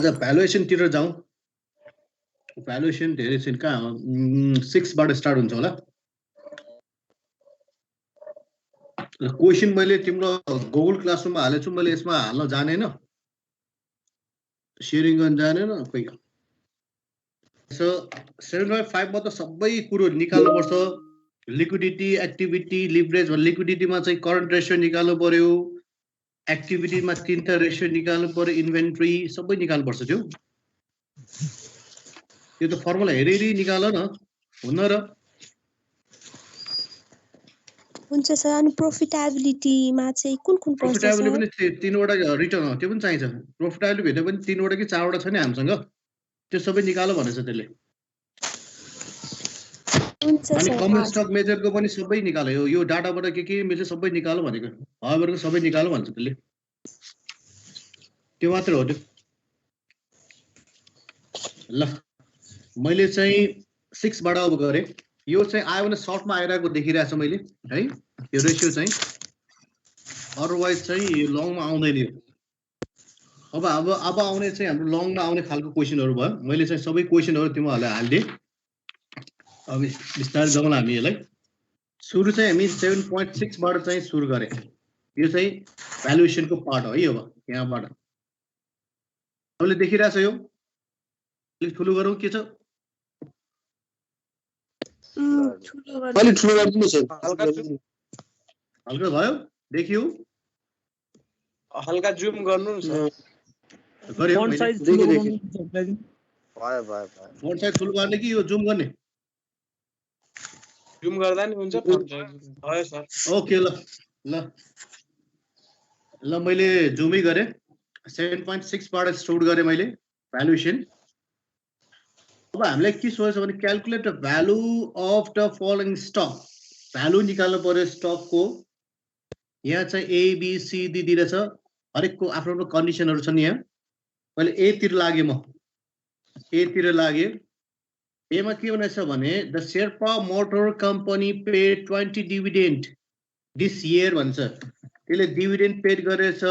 आज भ्यालुएसन तिर जाउँ भ्यालुएसन धेरै छैन कहाँ 6 बाट स्टार्ट हुन्छ होला क्वेशन मैले तिम्रो गुगल क्लासरुममा हालेछु मैले यसमा हाल्न जानेन शेयरिङ गर्न जानेन खोइ सो 7.5 मा त सबै कुरो निकाल्नु पर्छ लिक्विडिटी एक्टिभिटी लिभरेज लिक्विडिटीमा चाहिँ करन्ट रेशियो निकाल्नु पर्यो एक्टिभिटीमा तीनटा रेशियो निकाल्नु पर्यो इन्भेन्टरी सबै निकाल्नु पर्छ त्यो त फर्मुला हेरी निकाल न हुन र हुन्छ सर अनि प्रॉफिटेबिलिटी मा चाहिँ कुन पर्छ सर प्रॉफिटेबिलिटी पनि तीनवटा रिटर्न त्यो पनि चाहिन्छ प्रॉफिटेबिलिटी भेट्दा पनि तीनवटा कि चारवटा छ नि हामीसँग त्यो सबै निकाल्नु भनेछ त्यसले अनि कमन स्टक मेजरको पनि सबै निकाल्यो यो डाटाबाट के मिल्छ सबै निकाल्नु भनेको हवेरको सबै निकाल्नु भन्छ त्यसले त्यो मात्र हो त्यो ल मैले चाहिँ 6 बाट अब गरे यो चाहिँ आयो भने सर्टमा आइरहेको देखिरहेछ मैले है यो रेशियो चाहिँ अदरवाइज चाहिँ यो लङमा आउँदैन यो अब आउने चाहिँ हाम्रो लङमा आउने खालको क्वेशनहरु भयो मैले चाहिँ सबै क्वेशनहरु तिमीहरुलाई हाल्दिए अब विस्तार गरौँ हामी यसलाई सुरु चाहिँ हामी 7.6 बाट चाहिँ सुरु गरे यो चाहिँ भ्यालुएसनको पार्ट हो है अब यहाँबाट अहिले देखिरहेछ यो अलिक ठुलो गरौँ के छ हल्का भयो देखियो हल्का जुम गर्नु न सर फन्ट साइज ठुलो बनाउनु भयो फन्ट साइज ठुलो गर्ने कि यो जुम गर्ने जुम गर्दा नि हुन्छ फन्ट साइज भयो सर ओके ल मैले जुमै गरे 7.6 बाट स्टार्ट गरे मैले भ्यालुएसन अब हामीलाई के सोचेछ भने calculate the value of the following stock value निकाल्नु पर्यो स्टकको यहाँ चाहिँ ए बी सी डी दिइरहेछ हरेकको आफ्नो आफ्नो कन्डिसनहरु छन् यहाँ मैले ए तिर लागे म ए तिर लागे ए मा के भनेछ भने the Sherpa motor company paid 20 dividend this year भन्छ त्यसले डिभिडेन्ड पेड गरेछ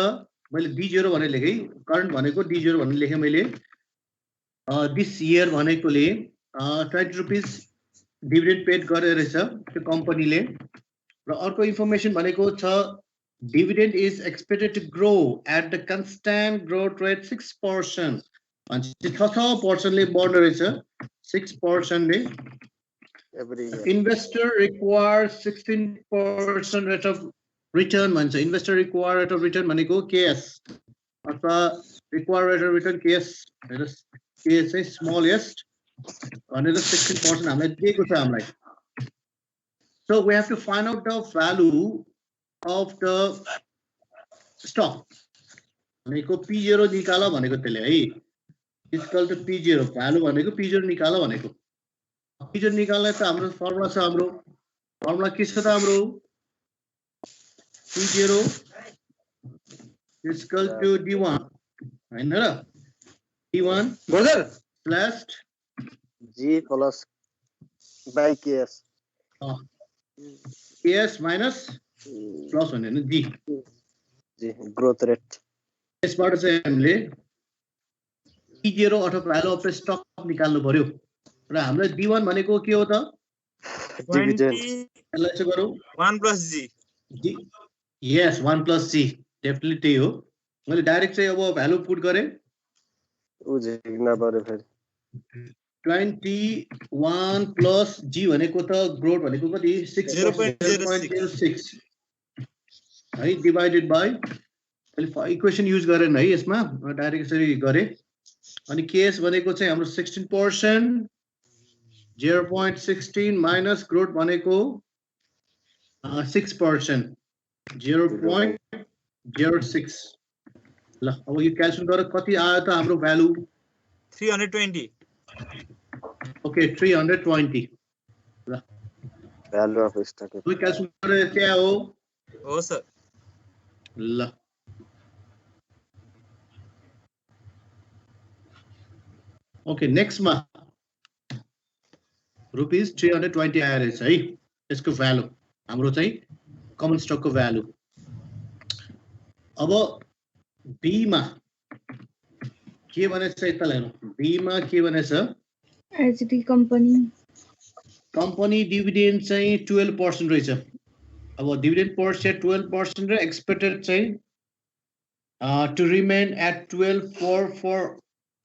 मैले D0 भनेर लेखे करन्ट भनेको D0 भनेर लेखे मैले दिस इयर भनेकोले 20 रुपैयाँ डिभिडेन्ड पेड गरेर रहेछ त्यो कम्पनीले र अर्को इन्फर्मेसन भनेको छ dividend is expected to grow at the constant growth rate 6% and 6% ले बढ्ने रहेछ 6% ले every year investor requires 16% rate of return भन्छ investor require rate of return भनेको KS अथवा require rate of return KS हेर्नुस् KS चाहिँ smallest भनेर 16% हामीलाई दिएको छ हामीलाई so we have to find out the value of the stock भनेको P0 निकाल भनेको त्यसले है इक्वल टु P0 भ्यालु भनेको P0 निकाल भनेको P0 निकाल्न त हाम्रो फर्मुला छ हाम्रो फर्मुला के छ त हाम्रो P0 इक्वल टु D1 हैन र D1 brother plus G plus by KS KS minus plus भन्ने D ग्रोथ रेट यसबाट चाहिँ हामीले P0 अथवा भ्यालु अफ द स्टक निकाल्नु पर्यो र हाम्रो D1 भनेको के हो त डिभिडेन्ड यसलाई चाहिँ गरौ 1 plus G यस 1 plus G डेफिनेटली हो मैले डाइरेक्ट चाहिँ अब भ्यालु पुट गरे उ झिक्न पर्यो फेरि 21 plus G भनेको त ग्रोथ भनेको कति 6.06 है डिवाइडेड बाइ अहिले इक्वेसन युज गरेन है यसमा डाइरेक्ट यसरी गरे अनि केएस भनेको चाहिँ हाम्रो 16% 0.16 माइनस ग्रोथ भनेको 6% 0.06 ल अब यो क्याल्कुलेट गरेर कति आयो त हाम्रो भ्यालु 320 ओके 320 ल भ्यालु अफ स्टक यो क्याल्कुलेट गरेर के आयो हो सर ल ओके नेक्स्ट मा रुपीस 320 आएर रहेछ है यसको भ्यालु हाम्रो चाहिँ कमन स्टक को भ्यालु अब बी मा के भनेछ यता हेर्नु बी मा के भनेछ एचडी कम्पनी कम्पनी डिभिडेन्ड चाहिँ 12% रहेछ अब डिभिडेन्ड पर शेयर 12% र एक्सपेक्टेड चाहिँ to remain at 12 for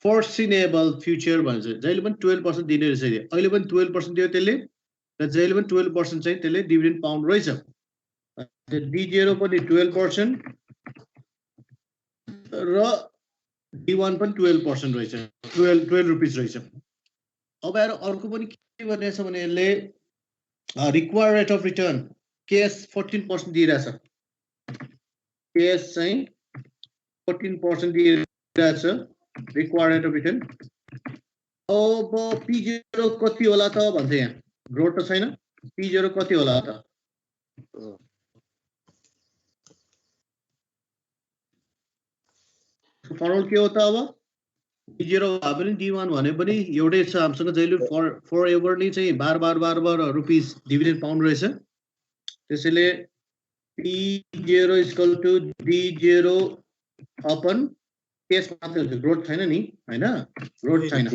foreseeable future भन्छ जहिले पनि 12% दिने रहेछ अहिले पनि 12% दियो त्यसले र जहिले पनि 12% चाहिँ त्यसले डिभिडेन्ड पाउनु रहेछ D0 पनि 12% र D1 पनि 12% रहेछ 12 रुपीस रहेछ अब आएर अर्को पनि के भनेछ भने यसले required rate of return KS 14% दिइरहेछ केएस चाहिँ 14% दिइरहेछ रिक्वायर्ड रेट अफ रिटर्न अब P0 कति होला त भन्छ यहाँ ग्रोथ त छैन P0 कति होला त फर्मुला के हो त अब P0 भए पनि D1 भने पनि एउटै छ हामीसँग जहिले फर एभर नै चाहिँ बार रुपीस डिभिडेन्ड पाउनु रहेछ त्यसैले P0 equal to D0 upon case मात्र हुन्छ ग्रोथ छैन नि हैन ग्रोथ छैन ल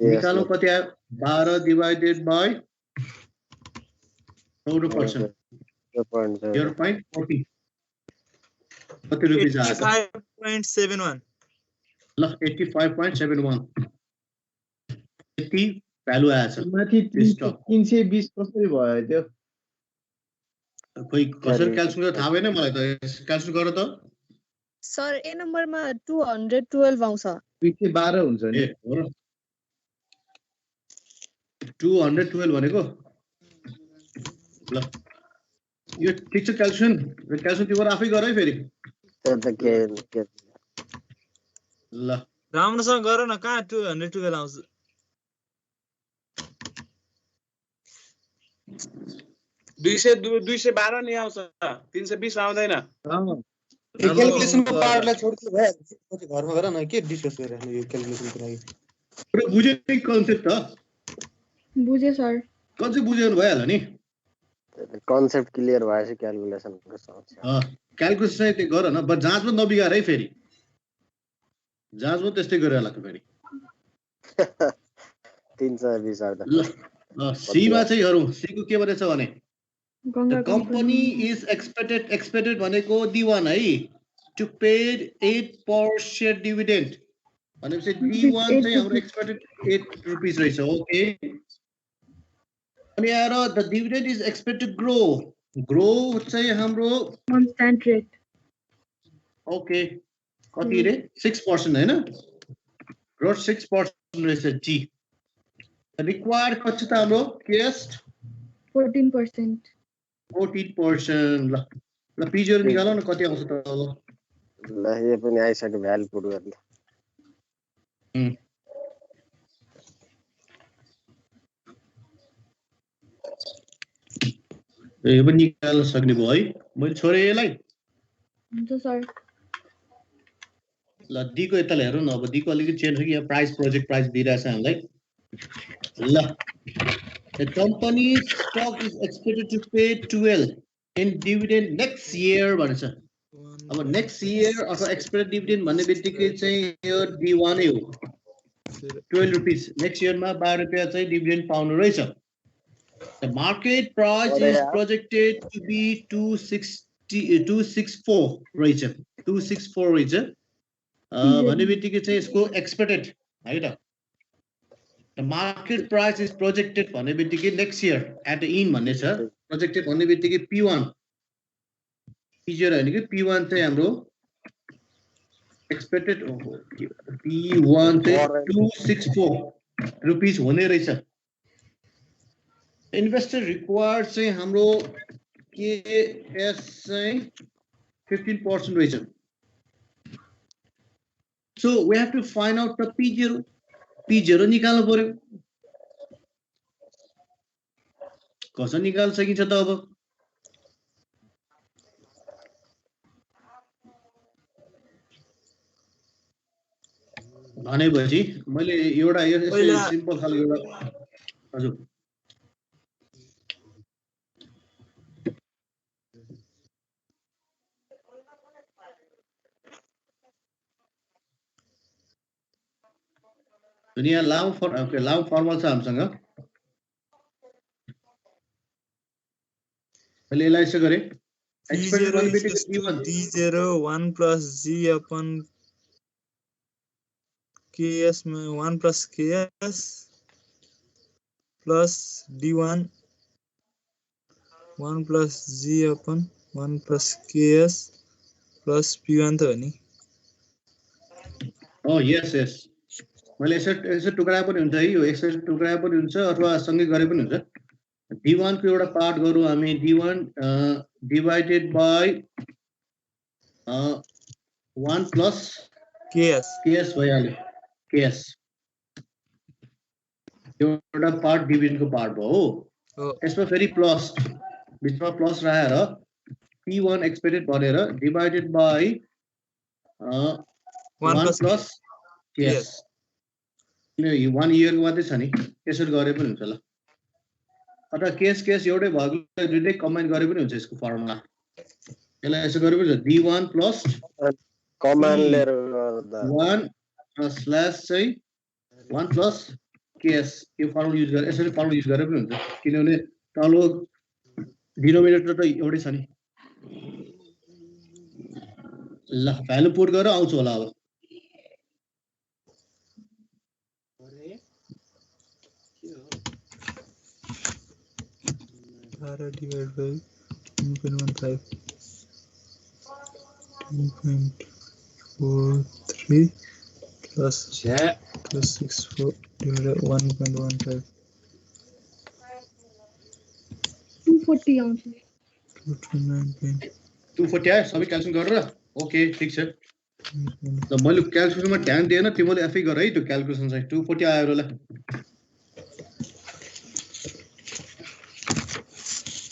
निकालौं कति आयो 12 डिवाइडेड बाइ 14% 0.40 कति रुपैयाँ आयो 85.71 ल 85.71 यति भ्यालु आएछ माथि 320 कसरी भयो त्यो खोइ कसरी क्याल्कुलेट थाहा भएन मलाई त क्याल्कुलेट गर त सर ए नम्बरमा 212 आउँछ 212 हुन्छ नि ए हो र 212 भनेको ल यो ठिक छ क्याल्कुलेसन तिम्रो आफै गर है फेरि ल राम्रोसँग गर न कहाँ 212 आउँछ 212 नि आउँछ 320 आउँदैन क्याल्कुलेसनको पार्टलाई छोड्दिनु भयो घरमा गर न के डिस्कस गरिराख्नु यो क्याल्कुलेसनको लागि पुरा बुझे नि कन्सेप्ट त बुझे सर कन्सेप्ट बुझेर भइहाल्यो नि कन्सेप्ट क्लियर भएपछि क्याल्कुलेसनको समस्या क्याल्कुलेसन चाहिँ त्यो गर न बट जाँचमा नबिगार है फेरि जाँचमा त्यस्तै गरेर लाग्छ फेरि 320 आउँदा ल सीमा चाहिँ हेरौँ सीको के भनेछ भने The company is expected भनेको D1 है to pay 8 per share dividend भनेपछि D1 चाहिँ हाम्रो expected 8 rupees रहेछ ओके अनि आएर the dividend is expected to grow चाहिँ हाम्रो constant rate ओके कति रे 6% हैन growth 6% रहेछ G required कति त हाम्रो केस 14% 14% ल P0 निकालौँ न कति आउँछ त ल यो पनि आइसक्यो भ्यालु पुट गर्ने यो पनि निकाल्न सक्ने भयो है मैले छोरे यसलाई हुन्छ सर ल डी को यता हेरौँ न अब डी को अलिकति चेन्ज छ कि यहाँ प्राइस प्रोजेक्ट प्राइस दिइरहेछ हामीलाई ल The company's stock is expected to pay 12 in dividend next year भन्छ अब next year अथवा expected dividend भन्ने बित्तिकै चाहिँ यो D1 नै हो 12 rupees next year मा 12 रुपैयाँ चाहिँ डिभिडेन्ड पाउनु रहेछ The market price is projected to be 264 रहेछ 264 रहेछ भन्ने बित्तिकै चाहिँ यसको एक्सपेक्टेड है त The market price is projected भन्ने बित्तिकै next year at the in भन्ने छ projected भन्ने बित्तिकै P1 P0 हैन कि P1 चाहिँ हाम्रो expected P1 चाहिँ 264 rupees हुने रहेछ investor required चाहिँ हाम्रो KS चाहिँ 15% रहेछ so we have to find out the P0 निकाल्नु पर्यो कसरी निकाल्न सकिन्छ त अब भनेपछि मैले एउटा यसो सिम्पल खालको एउटा हजुर अनि यहाँ लामो फर्मुला छ हामीसँग मैले यसलाई यसो गरेँ expected D0 volatility equals to D1 D0 1 plus G upon KS 1 plus KS plus D1 1 plus G upon 1 plus KS plus P1 त हो नि Oh yes yes मैले यसो टुक्रा पनि हुन्छ है यो यसो टुक्रा पनि हुन्छ अथवा सँगै गरे पनि हुन्छ D1 को एउटा पार्ट गरौँ हामी D1 divided by 1 plus KS भइहाल्यो KS एउटा पार्ट डिभिजन को पार्ट भयो हो यसमा फेरि प्लस बिचमा प्लस राखेर P1 एक्सपेक्टेड भनेर डिवाइडेड बाइ 1 plus KS यो 1 इयर को मात्रै छ नि यसरी गरे पनि हुन्छ ल अथवा केस एउटै भएको दुईटै कम्बाइन गरे पनि हुन्छ यसको फर्मुला यसलाई यसो गरे पनि हुन्छ D1 plus कमान लिएर 1 स्ल्याश चाहिँ 1 plus KS यो फर्मुला युज गरे यसरी फर्मुला युज गरे पनि हुन्छ किनभने तल्लो डिनोमिनेटर त एउटै छ नि ल भ्यालु पुट गरेर आउँछ होला अब divided by 1.15 2.43 plus 64 divided by 1.15 240 आउँछ 240 आयो सबै क्याल्कुलेसन गरेर ओके ठीक छ ल मैले क्याल्कुलेसनमा ध्यान दिएन तिमीले आफै गर है त्यो क्याल्कुलेसन चाहिँ 240 आयो ल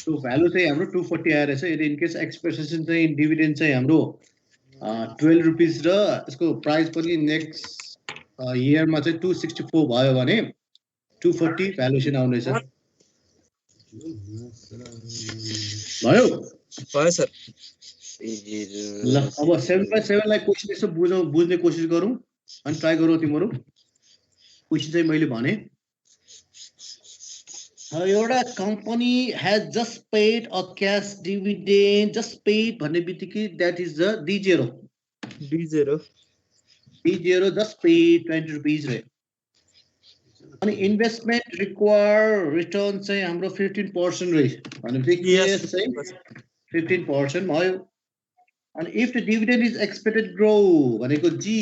तो भ्यालु चाहिँ हाम्रो 240 आएर छ यदि इन केस एक्सप्रेसन चाहिँ डिभिडेन्ड चाहिँ हाम्रो 12 रुपीस र यसको प्राइस पनि नेक्स्ट इयरमा चाहिँ 264 भयो भने 240 भ्यालुएसन आउँदैछ भयो सर ल अब 7/7 लाई क्वेशन यसो बुझ्ने कोसिस गरौँ अनि ट्राई गरौँ तिम्रो क्वेशन चाहिँ मैले भने एउटा company has just paid a cash dividend just paid भन्ने बित्तिकै that is the D0 just paid 20 rupees रे अनि इन्भेस्टमेन्ट रिक्वायर रिटर्न चाहिँ हाम्रो 15% रे भनेपछि केएस चाहिँ 15% भयो अनि if the dividend is expected grow भनेको जी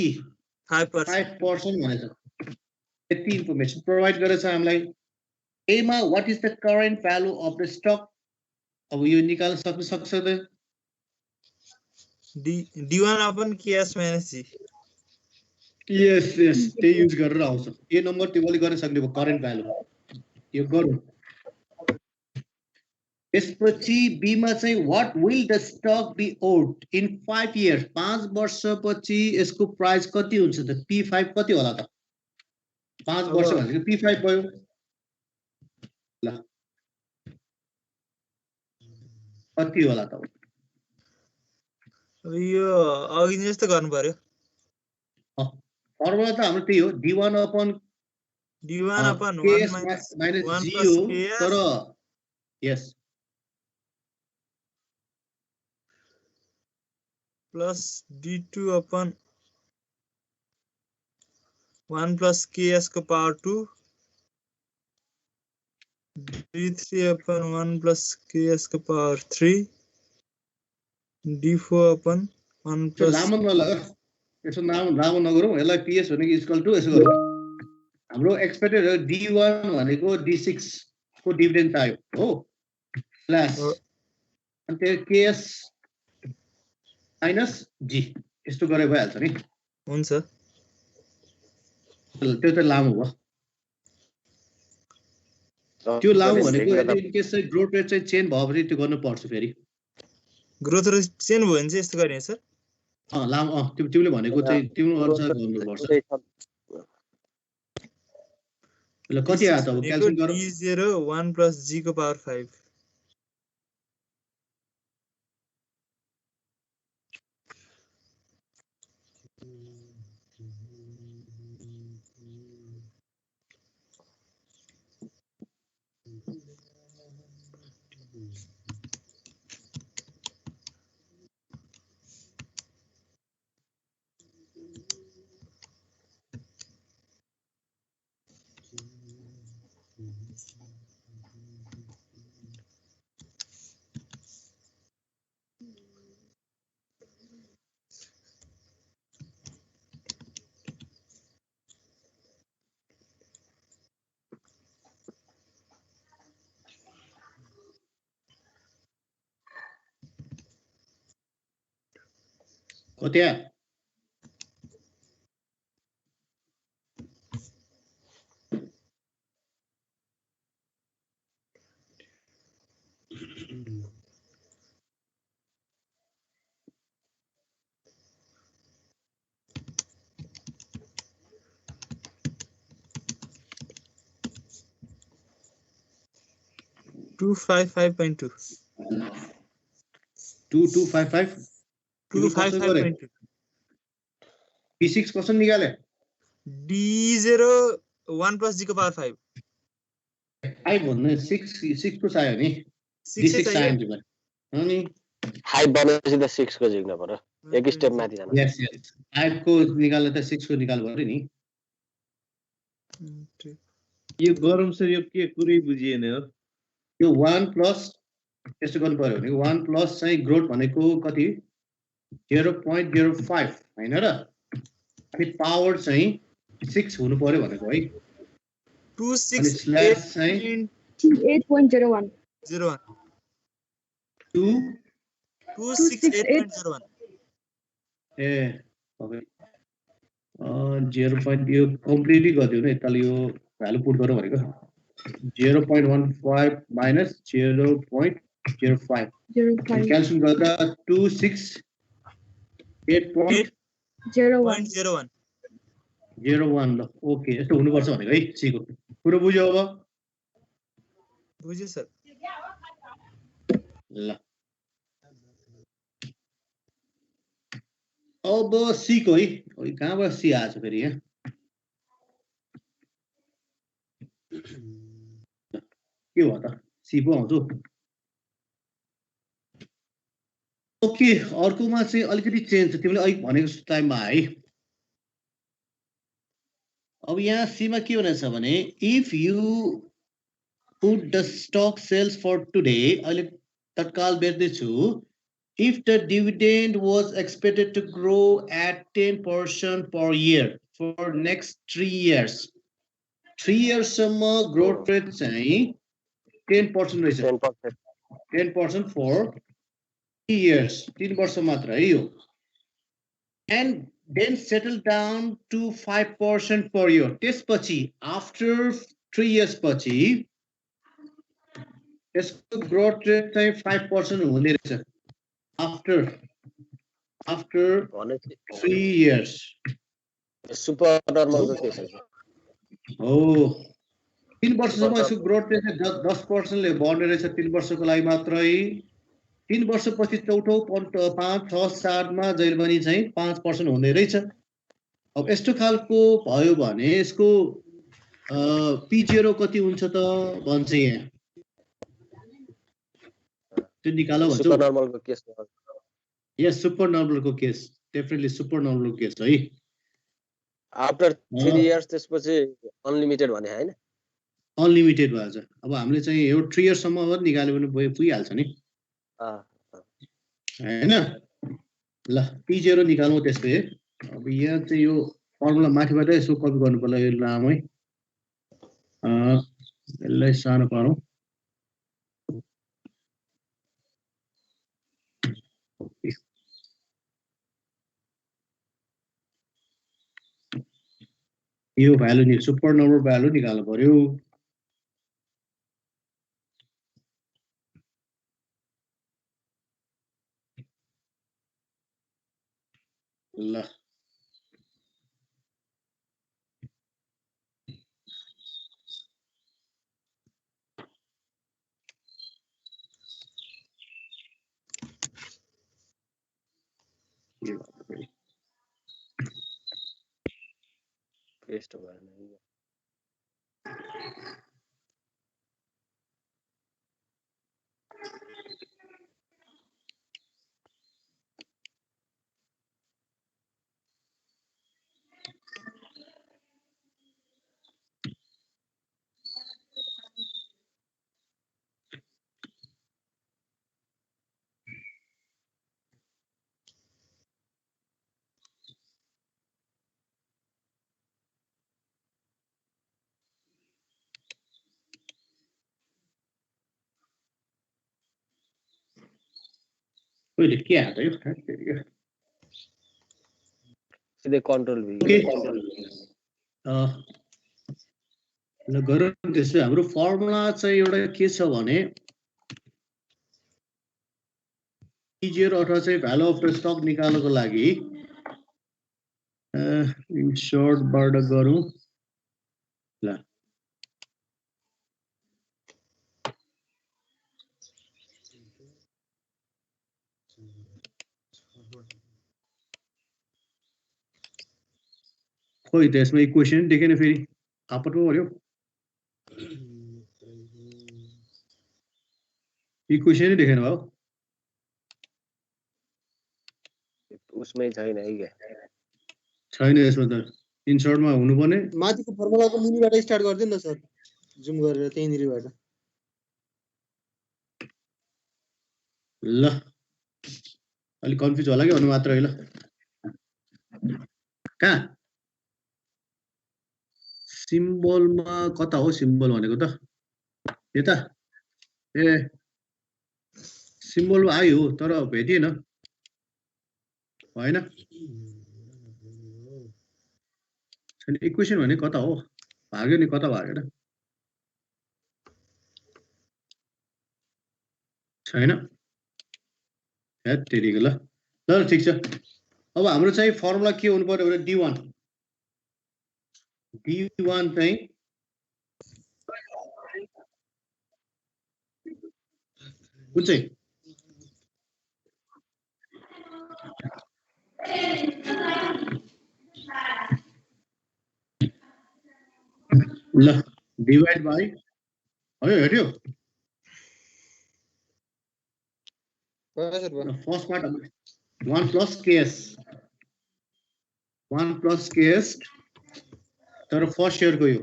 5% भनेछ यति इन्फर्मेसन प्रोवाइड गरेछ हामीलाई एमा what is the current value of the stock अब यो निकाल्न सक्छ त D1 upon KS minus G यस त्यही युज गरेर आउँछ यो नम्बर तिमीले गर्न सक्ने भयो करेन्ट भ्यालु यो गरौँ यसपछि बी मा चाहिँ what will the stock be old in 5 years 5 वर्षपछि यसको प्राइस कति हुन्छ त P5 कति होला त 5 वर्ष भनेको P5 भयो ल कति होला त यो अघि जस्तो गर्नु पर्यो फर्मुला त हाम्रो त्यही हो D1 अपन 1 minus G हो तर यस plus D2 upon 1 plus KS को power 2 D3 upon 1 plus KS को पावर 3 D4 अपन 1 plus लामो नलगा यसो लामो नगरौँ यसलाई PS भनेको इक्वल टु यसो गरौँ हाम्रो एक्सपेक्टेड D1 भनेको D6 को डिभिडेन्ड आयो हो प्लस अनि त्यो KS माइनस G यस्तो गरे भइहाल्छ नि हुन्छ त्यो त लामो भयो त्यो लामो भनेको इन केस चाहिँ ग्रोथ रेट चाहिँ चेन्ज भएपछि त्यो गर्नु पर्छ फेरि ग्रोथ रेट चेन्ज भयो भने चाहिँ यस्तो गर्ने सर लामो तिमीले भनेको चाहिँ तिम्रो अनुसार गर्नुपर्छ ल कति आयो त क्याल्कुलेट गरौँ D0 1 plus G को पावर 5 1 हो त्यहाँ 255.2 2255 तिमी कसो गरे 255.2 p6 कसो निकाले d0 1 plus g को power 5 5 भन्ने 6 को चाहियो नि 6 d6 चाहियो चाहियो तिमीलाई अनि 5 बनेपछि त 6 को झिक्न पर्यो एक स्टेप माथि जानु यस यस 5 को निकाल्दा त 6 को निकाल पर्यो नि यो गरम सर यो के कुरै बुझिएन हो यो 1 प्लस यस्तो गर्नु पर्यो भने 1 प्लस चाहिँ ग्रोथ भनेको कति 0.05 हैन र अनि पावर चाहिँ 6 हुनु पर्यो भनेको है अनि स्ल्यास चाहिँ 8.01 01 2 268.01 ए ओके 0. यो कम्प्लिटली गरिदिउ न यताले यो भ्यालु पुट गरौँ भनेको 0.15 माइनस 0.05 क्याल्कुलेसन गर्दा 268.01 01 ल ओके यस्तो हुनुपर्छ भनेको है सीको कुरो बुझ्यो अब बुझ्यो सर ल अब सीको है कहाँबाट सी आएछ फेरि यहाँ के भयो त सी पो आउँछु ओके अर्कोमा चाहिँ अलिकति चेन्ज छ तिमीले अलिक भनेको टाइममा है अब यहाँ सीमा के भनेछ भने if you put the stock sales for today अहिले तत्काल बेच्दैछु if the dividend was expected to grow at 10% per year for next 3 years 3 years सम्म growth rate चाहिँ 10% रहेछ 10% for 3 years 3 वर्ष मात्र है यो and then settle down to 5% per year त्यसपछि after 3 years पछि यसको growth rate चाहिँ 5% हुने रहेछ after 3 years सुपर नर्मल को के छ हो 3 वर्षसम्म यसको ग्रोथ रेट 10% ले बढ्ने रहेछ 3 वर्षको लागि मात्रै 3 वर्षपछि चौथो 5 6 7 मा जहिले पनि चाहिँ 5% हुने रहेछ अब यस्तो खालको भयो भने यसको p0 कति हुन्छ त भन्छ यहाँ त्यो निकाल भन्छ सुपर नर्मल को केस यस सुपर नर्मल को case definitely super normal case है आफ्टर 3 इयर्स त्यसपछि अनलिमिटेड भने हैन अनलिमिटेड भएछ अब हामीले चाहिँ यो 3 इयर्स सम्म निकाल्यो भने पुगिहाल्छ नि हैन ल p0 निकाल्नु त्यसले अब यहाँ चाहिँ यो फर्मुला माथिबाट यसो कपी गर्नु पर्ला यो लामै यसलाई सानो पारौँ यो भ्यालु नि सुपर नम्बर भ्यालु निकाल्नु पर्यो ल पेस्ट भएन अहिले के हाल्छ यो सीधै कन्ट्रोल भी ओके ल गरौँ त्यसो हाम्रो फर्मुला चाहिँ एउटा के छ भने T0 अथवा चाहिँ भ्यालु अफ द स्टक निकाल्नको लागि सर्टबाट गरौँ ल खोइ त्यसमा इक्वेसन देखेन फेरि आपटमा पर्यो इक्वेसन देखेन भयो उसमै छैन है क्या छैन यसमा त इन्सर्टमा हुनुपर्ने माथिको फर्मुलाको मुनिबाट स्टार्ट गर्दिन न सर जुम गरेर त्यहीँनिरबाट ल अलि कन्फ्युज होला कि अनु मात्र है ल कहाँ सिम्बलमा कता हो सिम्बल भनेको त यता ए सिम्बल आयो तर भेटिएन होइन इक्वेसन भने कता हो भाग्यो नि कता भागेर छैन हेत्तेरीको ल ल ठिक छ अब हाम्रो चाहिँ फर्मुला के हुनु पर्यो भने D1 चाहिँ कुन चाहिँ ल डिवाइड बाई है हेर्यो फर्स्ट पार्ट 1 plus KS तर फर्स्ट शेयर को यो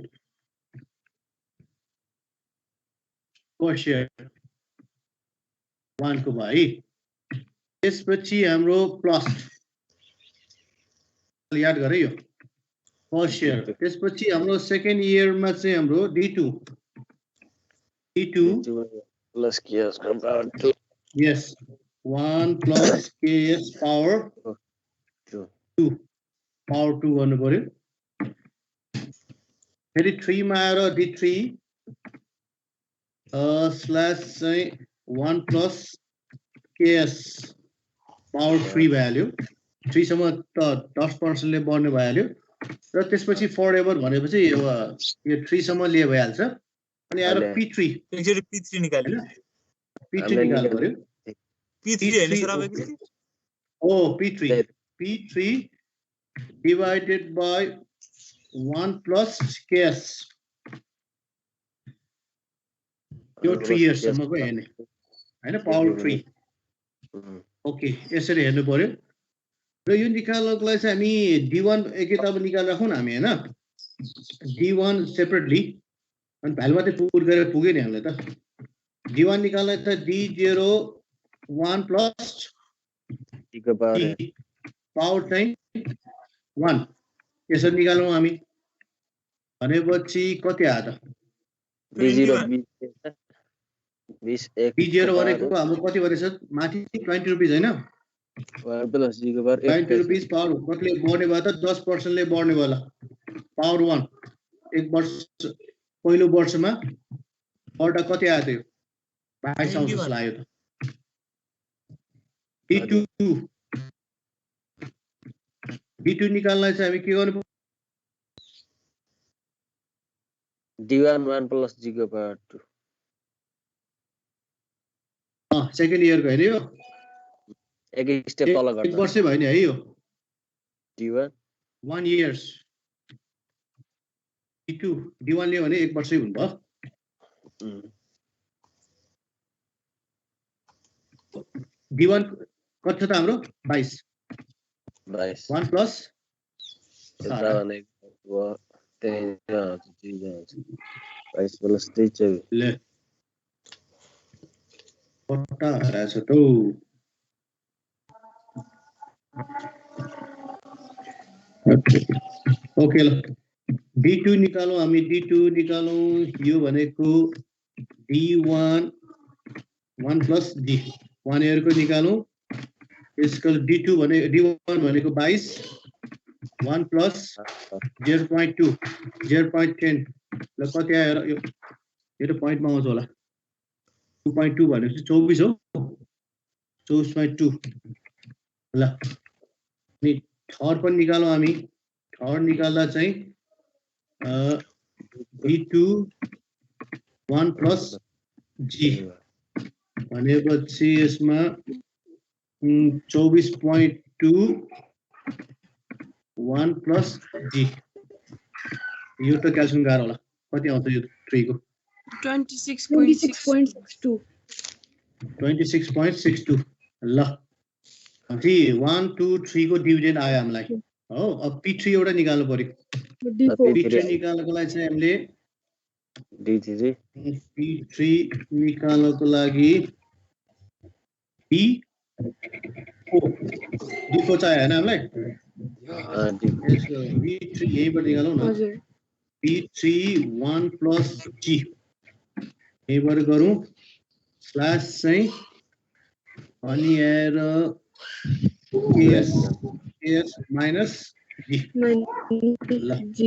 फर्स्ट शेयर 1 को भाइ त्यसपछि हाम्रो प्लस याद गरे यो फर्स्ट शेयर त्यसपछि हाम्रो सेकेन्ड इयरमा चाहिँ हाम्रो D2 प्लस KS को power 2 yes 1 plus KS power 2 power 2 गर्नु पर्यो फेरि 3 मा आएर D3 स्ल्याश चाहिँ 1 plus KS power 3 भइहाल्यो 3 सम्म त 10% ले बढ्ने भइहाल्यो र त्यसपछि फरएभर भनेपछि यो 3 सम्म लिए भइहाल्छ अनि आएर P3 एकचोटी P3 निकाल्यो P3 निकाल्नु पर्यो P3 हैन सर अब एकचोटी oh P3 divided by 1 plus KS यो 3 years सम्मको हेर्ने हैन पावर 3 ओके यसरी हेर्नु पर्यो र यो निकाल्नको लागि चाहिँ हामी D1 एक किताब निकालेर राखौँ न हामी हैन D1 सेपरेटली अनि भ्यालु मात्रै पुट गरेर पुग्यो नि हामीलाई त D1 निकाल्दा त D0 1 plus पावर चाहिँ 1 यसरी निकालौँ हामी भनेपछि कति आयो त B0 भनेको हाम्रो कति भनेछ माथि 20 रुपैयाँ हैन 1 plus G को पावर 20 रुपैयाँ पावर कतिले बढ्ने भयो त 10% ले बढ्ने भयो ल पावर 1 एक वर्ष पहिलो वर्षमा बढ्दा कति आयो त यो 22 जस्तो लाग्यो त D2 निकाल्नलाई चाहिँ हामी के गर्नु D1 1 plus G को पावर 2 सेकेन्ड इयरको हैन यो एक स्टेप तल गर्दा एक वर्षै भयो नि है यो D1 1 years D1 ले भने एक वर्षै हुनु भयो D1 कति छ त हाम्रो 22 1 plus 22 plus 3 ले कता रहेछ त ओके ल D2 निकालौँ हामी D2 निकालौँ यो भनेको D1 1 plus D 1 year को निकालौँ यसको D2 भने D1 भनेको 22 1 plus 0.2 0.10 ल कति आयो र यो त पोइन्टमा आउँछ होला 2.2 भनेपछि 24 हो 24.2 ल अनि थर्ड पनि निकालौँ हामी थर्ड निकाल्दा चाहिँ v2 1 plus g भनेपछि यसमा 24.2 1 plus g यो त क्याल्कुलेसन गाह्रो होला कति आउँछ यो 3 को 26.62. 26.62 ल 3 1 2 3 को डिभिडेन्ड आयो हामीलाई हो अब p3 एउटा निकाल्नु पर्यो D4. p3 निकाल्नको लागि चाहिँ हामीले D3 p3 निकाल्नको लागि d4 चाहियो हैन हामीलाई v3 यहीबाट निकालौँ न हजुर. p3 1 plus g यहीबाट गरौँ स्ल्यास चाहिँ अनि आएर ks minus g G.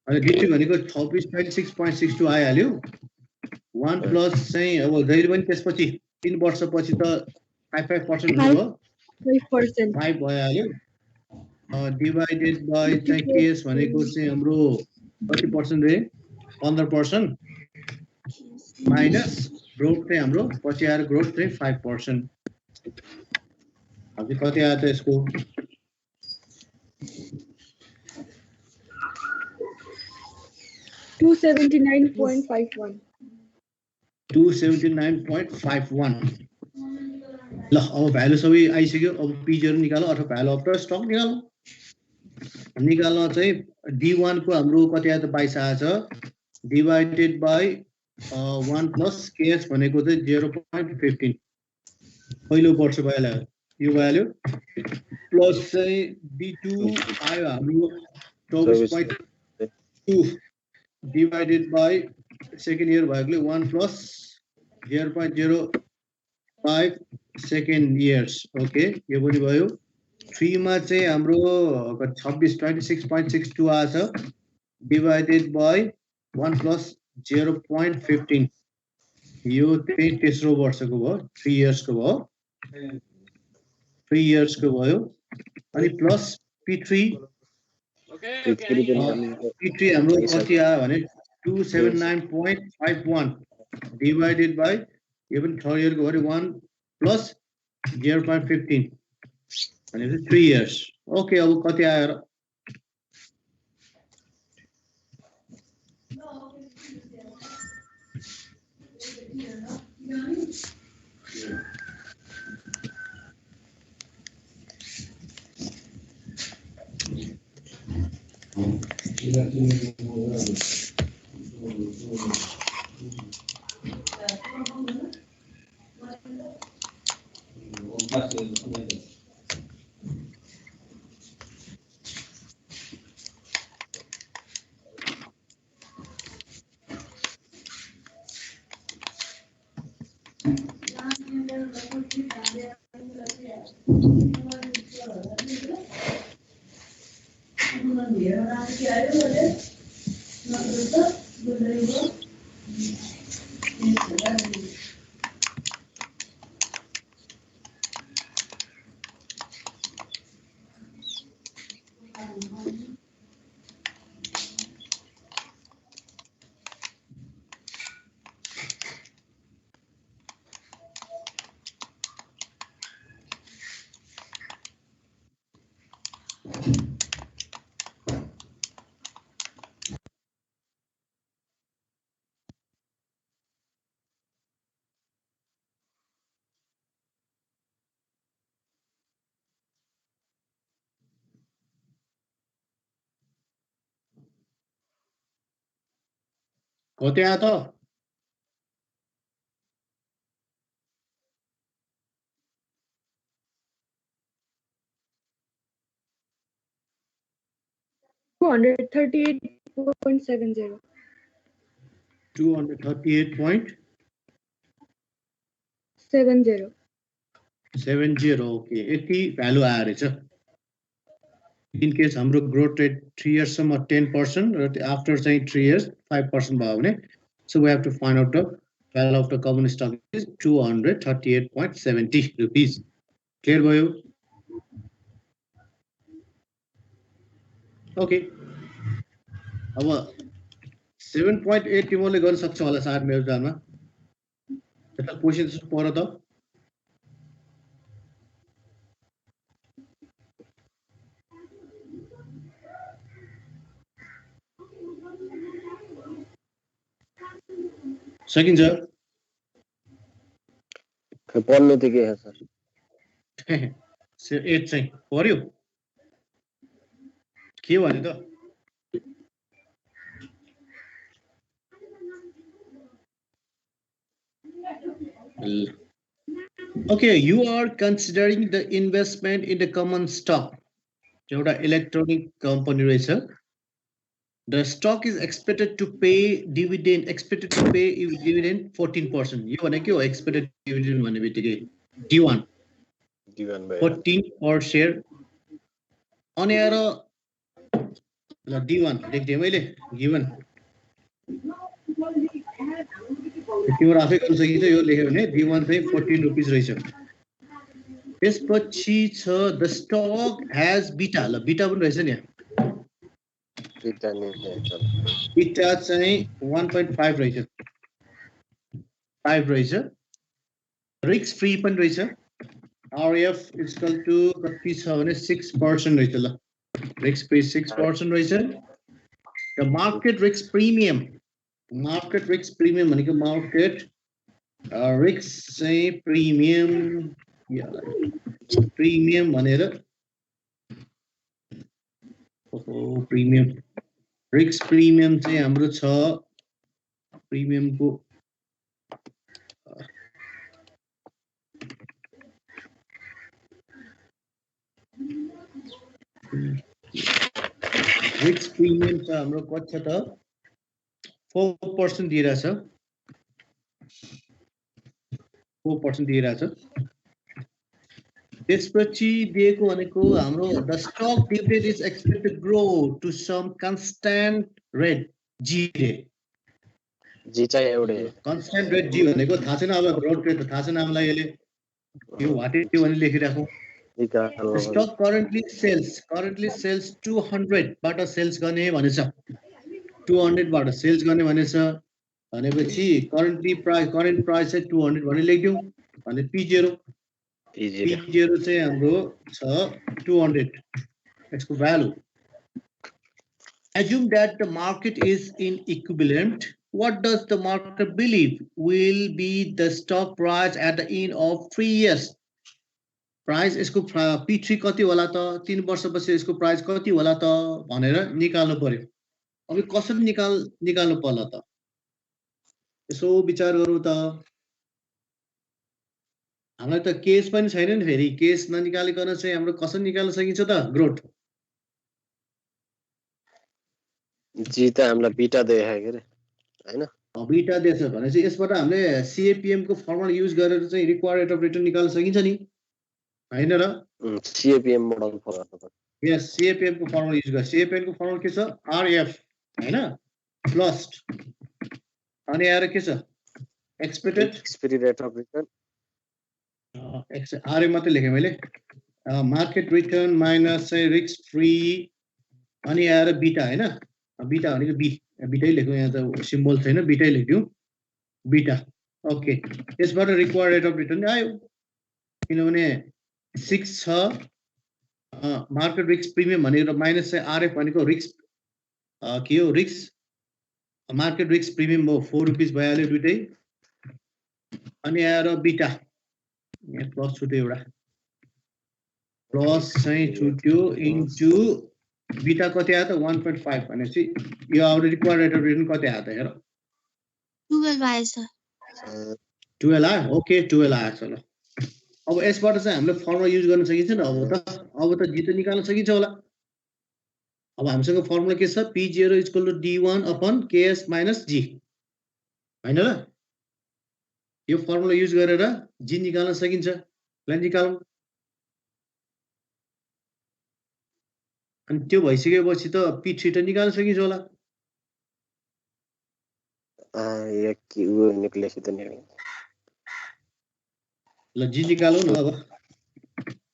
अनि d3 भनेको 26.62 आइहाल्यो 1 प्लस चाहिँ अब जहिले पनि त्यसपछि 3 वर्षपछि त 5% हुनुभयो 5%. 5 भइहाल्यो डिभाइडेड बाइ चाहिँ केस भनेको चाहिँ हाम्रो कति पर्सेन्ट रे 15% माइनस ग्रोथ चाहिँ हाम्रो पछि आएर ग्रोथ चाहिँ 5%. अब कति आयो त यसको 279.51. 279.51 ल अब भ्यालु सबै आइसक्यो अब p0 निकालौँ अथवा भ्यालु अफ द स्टक निकाल्न चाहिँ d1 को हाम्रो कति आयो त 22 आएछ डिभाइडेड बाइ 1 प्लस ks भनेको चाहिँ 0.15 पहिलो वर्ष भइहाल्यो यो भइहाल्यो प्लस चाहिँ d2 आयो हाम्रो 24.2 डिभाइडेड बाइ सेकेन्ड इयर भएकोले 1 प्लस 0.05 सेकेन्ड इयर्स ओके यो पनि भयो 3 मा चाहिँ हाम्रो 26.62 आछ डिभाइडेड बाइ 1 प्लस 0.15 यो चाहिँ तेस्रो वर्षको भयो 3 इयर्सको भयो 3 इयर्सको भयो अनि प्लस p3 p3 हाम्रो कति आयो भने 279.51 डिभाइडेड बाइ यो पनि थर्ड इयरको भयो 1 प्लस 0.15 भनेपछि 3 इयर्स ओके अब कति आयो र कति आयो त 238.70. 238.70 ओके यति भ्यालु आयो रहेछ इन केस हाम्रो ग्रोथ रेट 3 years सम्म 10% र आफ्टर चाहिँ 3 years 5% भयो भने so we have to find out the value of the common stock is 238.70 rupees. Clear भयो? Okay. अब 7.8 तिमीले गर्न सक्छौ होला सायद मेरो जानमा. त्यसलाई क्वेशन पढ त. सकिन्छ? पढ्नु त के छ सर 8 चाहिँ पर्यो के भने त Okay, you are considering the investment in the common stock. एउटा इलेक्ट्रोनिक कम्पनी रहेछ. The stock is expected to pay dividend 14%. यो भने के हो expected dividend भन्ने बित्तिकै D1 14 per share. अनि आएर ल D1 लेख्दिए मैले given. तिम्रो आफै गर्न सकिन्छ यो लेख्यो भने D1 चाहिँ 14 रुपैयाँ रहेछ. त्यसपछि छ the stock has beta. ल beta पनि रहेछ नि. beta चाहिँ 1.5 रहेछ. 5 रहेछ. risk free पनि रहेछ. RF is equal to कति छ भने 6% रहेछ ल. risk free 6% रहेछ. the market risk premium भनेको market risk चाहिँ premium भनेर premium risk premium चाहिँ हाम्रो छ premium को risk premium छ हाम्रो कति छ त 4% दिइरहेछ. 4% दिइरहेछ. त्यसपछि दिएको भनेको हाम्रो the stock dividend is expected to grow to some constant rate G रे. जी चाहिँ एउटै constant rate G भनेको थाहा छैन अब growth rate थाहा छैन हामीलाई यसले यो what is भने लेखिराखौ. The stock currently sells 200 बाट सेल्स गर्ने भनेछ. 200 बाट सेल्स गर्ने भनेछ भनेपछि current price चाहिँ 200 भने लेख्दियौ भने P0 चाहिँ हाम्रो छ 200 यसको value. Assume that the market is in equivalent. What does the market believe will be the stock price at the end of 3 years? Price यसको P3 कति होला त 3 वर्षपछि यसको प्राइस कति होला त भनेर निकाल्नु पर्यो. अब कसरी निकाल्नु पर्ला त यसो विचार गरौँ त. हामीलाई त केस पनि छैन नि फेरि केस ननिकालिकन चाहिँ हाम्रो कसरी निकाल्न सकिन्छ त ग्रोथ. जी त हामीलाई बीटा देखायो के हैन बीटा दिएछ भने चाहिँ यसबाट हामीले CAPM को फर्मुला युज गरेर चाहिँ रिक्वायर्ड रेट अफ रिटर्न निकाल्न सकिन्छ नि हैन र. CAPM मोडल फलो गर्नु. यस CAPM को फर्मुला युज गर. CAPM को फर्मुला के छ RF हैन प्लस अनि आएर के छ expected rate of return RF मात्रै लेखे मैले. मार्केट रिटर्न माइनस चाहिँ रिस्क फ्री अनि आएर बीटा हैन. बीटा भनेको बीटै लेख्यौ यहाँ त सिम्बल छैन बीटै लेख्यौ बीटा. ओके यसबाट रिक्वायर्ड रेट अफ रिटर्न आयो किनभने 6 छ. मार्केट रिस्क प्रिमियम भनेको माइनस चाहिँ RF भनेको रिस्क के हो रिस्क मार्केट रिस्क प्रिमियम हो 4 रुपैयाँ भइहाल्यो दुईटै. अनि आएर बीटा यहाँ प्लस छुट्यो एउटा प्लस चाहिँ छुट्यो इन्टु बीटा कति आयो त 1.5 भनेपछि यो out required rate of return कति आयो त हेर 12 आएछ. 12 आयो. ओके 12 आएछ ल. अब यसबाट चाहिँ हामीले फर्मुला युज गर्न सकिन्छ नि. अब त जी त निकाल्न सकिन्छ होला. अब हामीसँग फर्मुला के छ P0 = D1 upon KS minus G हैन र. यो फर्मुला युज गरेर जी निकाल्न सकिन्छ. ल निकालौं. अनि त्यो भइसकेपछि त P3 त निकाल्न सकिन्छ होला यो के उ निक्लेछ त नि ल जी निकालौ न अब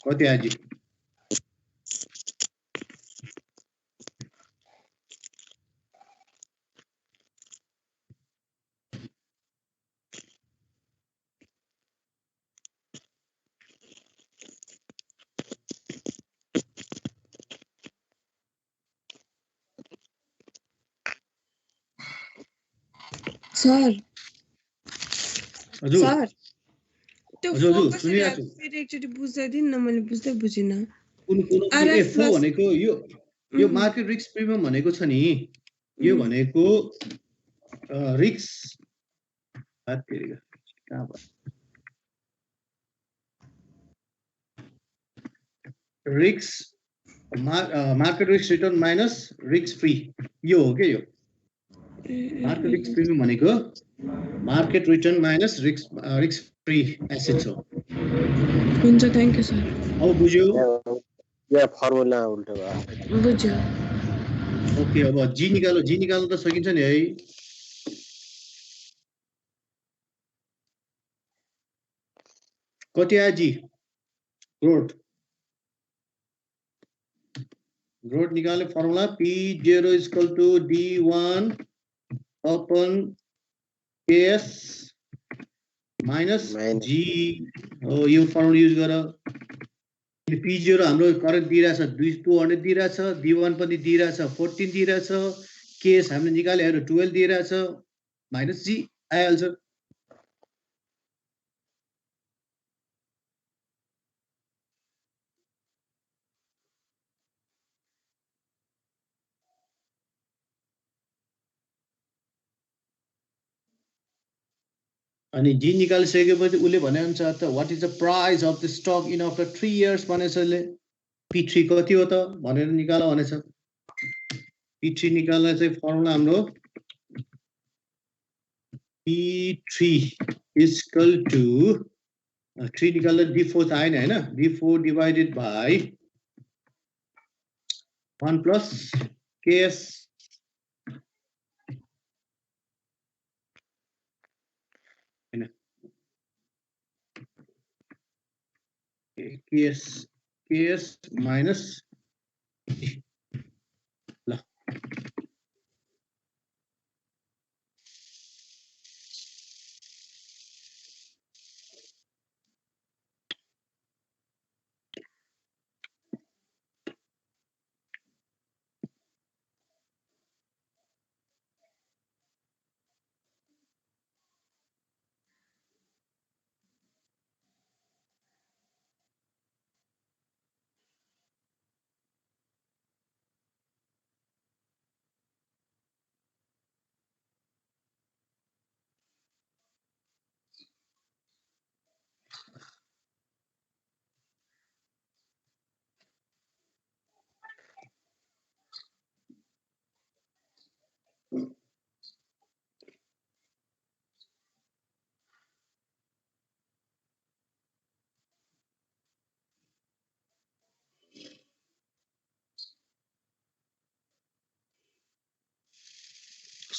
कति आयो जी सर हजुर सर त्यो हजुर, हजुर, फोकस सुनिरहेको छु। फेरि एकचोटि बुझाइदिनु न मैले बुझ्दै बुझिनँ कुन RF F4 भनेको यो मार्केट रिस्क प्रिमियम भनेको छ नि यो भनेको रिस्क कहाँ भयो risk market risk return minus risk free यो हो के यो मार्केट रिस्क प्रिमियम भनेको market return minus risk free assets हो हुन्छ थ्यांक यू सर अब बुझ्यो यो फर्मुला उल्टो भयो बुझ्यो ओके अब जी निकाल्न त सकिन्छ नि है कति आयो जी ग्रोथ निकाल्ने formula P0 is equal to D1 upon KS minus G हो यो फर्मुला युज गर P0 हाम्रो करेन्ट दिइरहेछ 200 दिइरहेछ D1 पनि दिइरहेछ 14 दिइरहेछ KS हामीले निकालेहरू 12 दिइरहेछ माइनस G आइहाल्छ अनि जी निकालिसकेपछि उसले भने अनुसार त what is the price of the stuck in after 3 years भनेछ उसले P3 कति हो त भनेर निकाल भनेछ P3 निकाल्न चाहिँ फर्मुला हाम्रो P3 is equal to 3 निकाल्दा D4 त आएन हैन D4 divided by 1 plus KS KS minus ल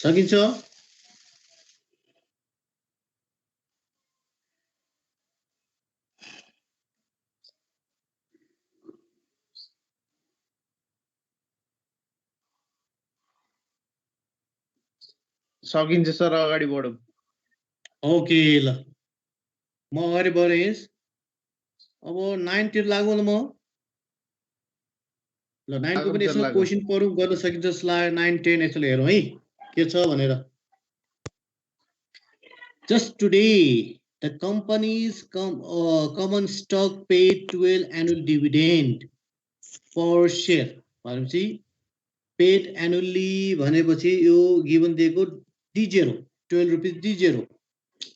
सकिन्छ सकिन्छ सर अगाडि बढौँ ओके ल म अगाडि बढेँ अब 9 तिर लागु ल म ल 9 को पनि यसो क्वेशन पढौँ गर्न सकिन्छ जस्तो लाग्यो 9 10 यसो हेरौँ है के छ भनेर just today the company's common stock paid 12 annual dividend per share भनेपछि paid annually भनेपछि यो गिवन दिएको D0 12 रुपैयाँ D0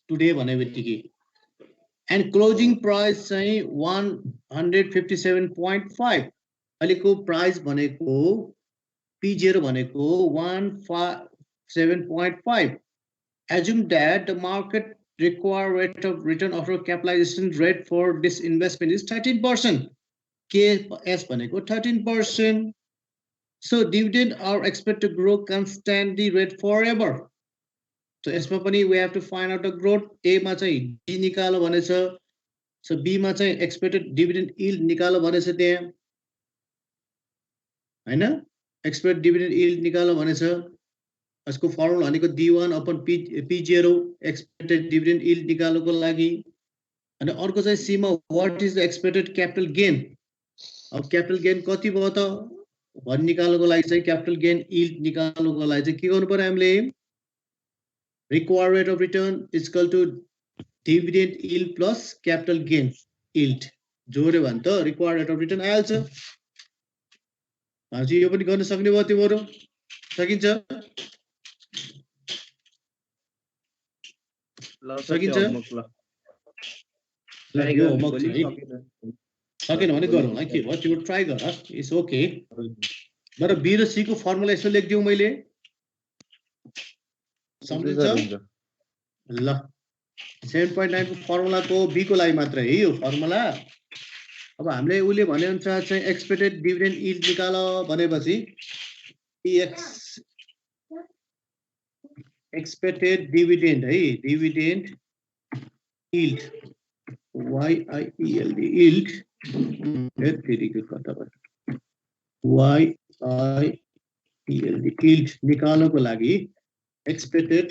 today भनेबित्तिकै and closing price चाहिँ 157.5 अहिलेको प्राइस भनेको P0 भनेको 157.5 assume that the market required rate of return after capitalization rate for this investment is 13%. KS भनेको 13%. So dividend are expected to grow constantly rate forever. So यसमा पनि we have to find out the growth. A मा चाहिँ D निकालो भनेछ. So B मा चाहिँ expected dividend yield निकालो भनेछ त्यहाँ. हैन? Expected dividend yield निकालो भनेछ. यसको फर्मुला भनेको D1 upon P0 expected dividend yield निकाल्नको लागि. अनि अर्को चाहिँ C मा what is the expected capital gain? अब capital gain कति भयो त भन्ने निकाल्नको लागि चाहिँ capital gain yield निकाल्नको लागि चाहिँ के गर्नु पर्यो हामीले? Required rate of return is equal to dividend yield plus capital gain yield. जोड्यो भने त required rate of return आइहाल्छ. हजुर यो पनि गर्न सक्ने भयो तिम्रो सकिन्छ सकिन्छ यो होमवर्क सकेन भने गरौँ है के भयो तिम्रो ट्राई गर इट्स ओके तर बी र सी को फर्मुला यसो लेखिदिउँ मैले सम्झिन्छ ल 7.9 को फर्मुला को बी को लागि मात्र है यो फर्मुला अब हामीले उले भने अनुसार चाहिँ एक्सपेक्टेड डिभिडेन्ड यील्ड निकाल भनेपछि एक्स एक्सपेक्टेड डिभिडेन्ड है डिभिडेन्ड यील्ड YIELD yield यतिको कता भयो YIELD yield निकाल्नको लागि expected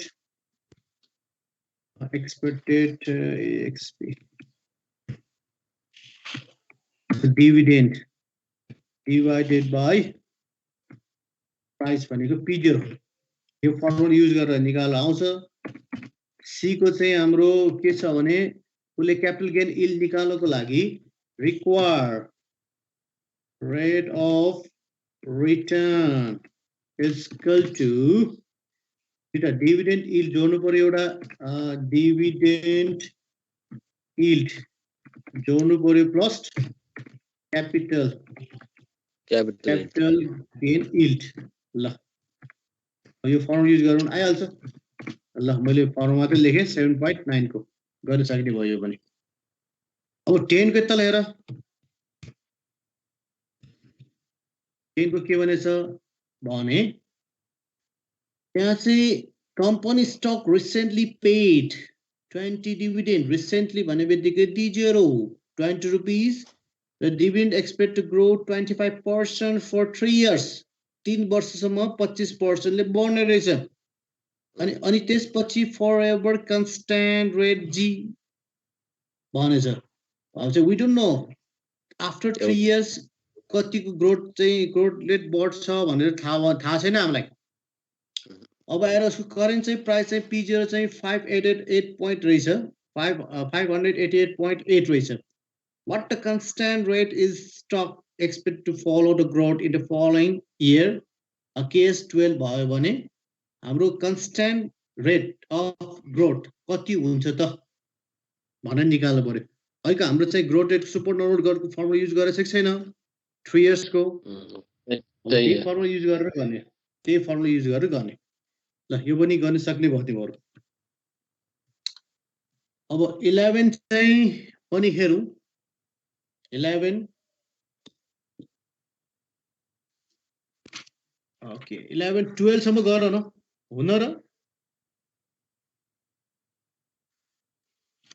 XP dividend divided by price भनेको P0 यो फर्मुला युज गरेर निकाल्न आउँछ C को चाहिँ हाम्रो के छ भने उले capital gain yield निकाल्नको लागि required rate of return is equal to एउटा dividend yield जोड्नु पर्यो एउटा dividend yield जोड्नु पर्यो plus capital gain yield ल यो फर्मुला युज गरौँ आइहाल्छ ल मैले फर्मुला मात्रै लेखे 7.9 को गर्न सक्ने भयो भने अब 10 को तल हेर 10 को के भनेछ भने यहाँ चाहिँ company stock recently paid 20 dividend recently भने बित्तिकै D0 20 rupees the dividend expect to grow 25% for 3 years 3 वर्षसम्म 25% ले बढ्ने रहेछ अनि त्यसपछि forever constant rate G भनेछ अब चाहिँ we don't know after 3 years कतिको ग्रोथ चाहिँ ग्रोथ रेट बढ्छ भनेर थाहा छैन हामीलाई अब आएर उसको करेन्ट चाहिँ प्राइस चाहिँ P0 चाहिँ 588 point रहेछ 588.8 रहेछ what the constant rate is stock expect to follow the growth in the following year a case 12 भयो भने हाम्रो constant rate of growth कति हुन्छ त भनेर निकाल्नु पर्यो अहिले हाम्रो चाहिँ ग्रोथ रेट सुपर नोट गरेको फर्मुला युज गरेछ कि छैन 3 इयर्स को त्यही फर्मुला युज गरेर गर्ने त्यही फर्मुला युज गरेर गर्ने ल यो पनि गर्न सक्ने भयो तिमीहरु अब 11 चाहिँ पनि हेरौं 11 ओके 11 12 सम्म गर न हुन र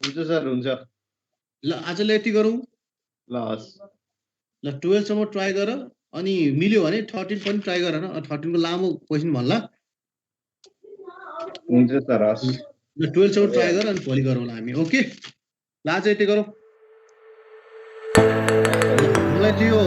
हुन्छ सर हुन्छ ल आजले यति गरौं ल 12 सम्म ट्राई गर अनि मिल्यो भने 13 पनि ट्राई गर न 13 को लामो क्वेशन भन्ला हुन्छ सर हस् ल 12 सम्म ट्राई गर अनि भोलि गरौँला हामी ओके ल आज यति गरौँ मलाई त्यो